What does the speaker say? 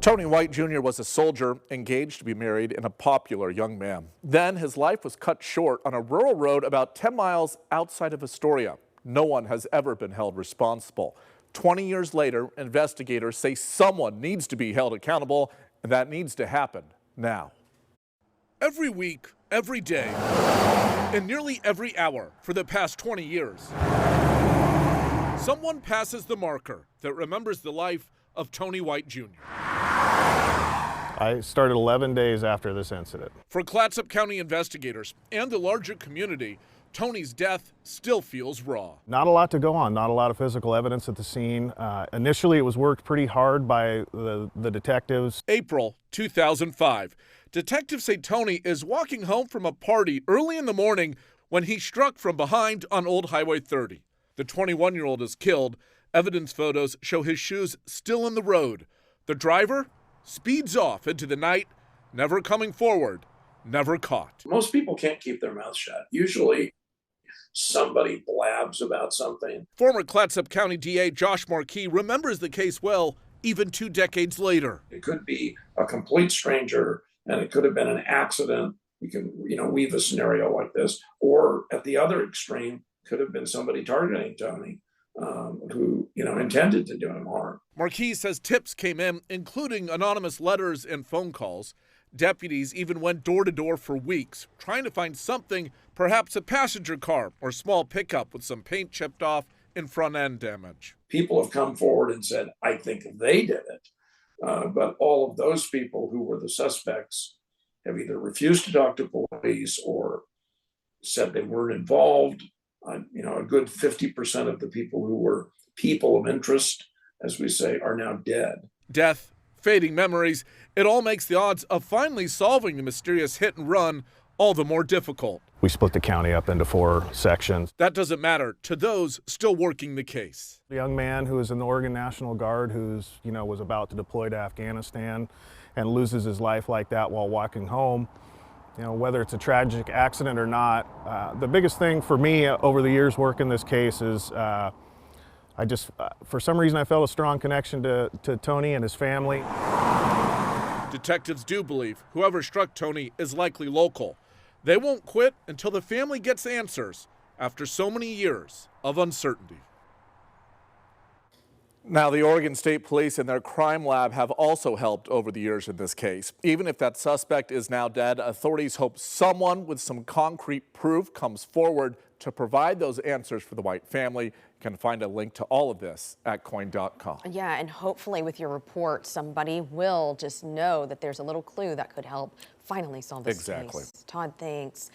Tony White Jr. was a soldier, engaged to be married, and a popular young man. Then his life was cut short on a rural road about 10 miles outside of Astoria. No one has ever been held responsible. 20 years later, investigators say someone needs to be held accountable, and that needs to happen now. Every week, every day, and nearly every hour for the past 20 years, someone passes the marker that remembers the life of Tony White Jr. I started 11 days after this incident. For Clatsop County investigators and the larger community, Tony's death still feels raw. Not a lot to go on, not a lot of physical evidence at the scene. Initially, it was worked pretty hard by the detectives. April 2005. Detectives say Tony is walking home from a party early in the morning when he's struck from behind on Old Highway 30. The 21-year-old is killed. Evidence photos show his shoes still in the road. The driver speeds off into the night, never coming forward, never caught. Most people can't keep their mouth shut. Usually somebody blabs about something. Former Clatsop County DA Josh Markey remembers the case well, even 2 decades later. It could be a complete stranger, and it could have been an accident. We can, weave a scenario like this. Or at the other extreme, could have been somebody targeting Tony who, intended to do him harm. Markey says tips came in, including anonymous letters and phone calls. Deputies even went door to door for weeks, trying to find something, perhaps a passenger car or small pickup with some paint chipped off and front end damage. People have come forward and said, I think they did it. But all of those people who were the suspects have either refused to talk to police or said they weren't involved. A good 50% of the people who were people of interest, as we say, are now dead. Death, fading memories, it all makes the odds of finally solving the mysterious hit and run all the more difficult. We split the county up into 4 sections. That doesn't matter to those still working the case. The young man who was in the Oregon National Guard was about to deploy to Afghanistan and loses his life like that while walking home. Whether it's a tragic accident or not, the biggest thing for me over the years working this case is for some reason I felt a strong connection to Tony and his family. Detectives do believe whoever struck Tony is likely local. They won't quit until the family gets answers after so many years of uncertainty. Now, the Oregon State Police and their crime lab have also helped over the years in this case. Even if that suspect is now dead, authorities hope someone with some concrete proof comes forward to provide those answers for the White family. You can find a link to all of this at KOIN.com. Yeah, and hopefully with your report, somebody will just know that there's a little clue that could help finally solve this case. Todd, thanks.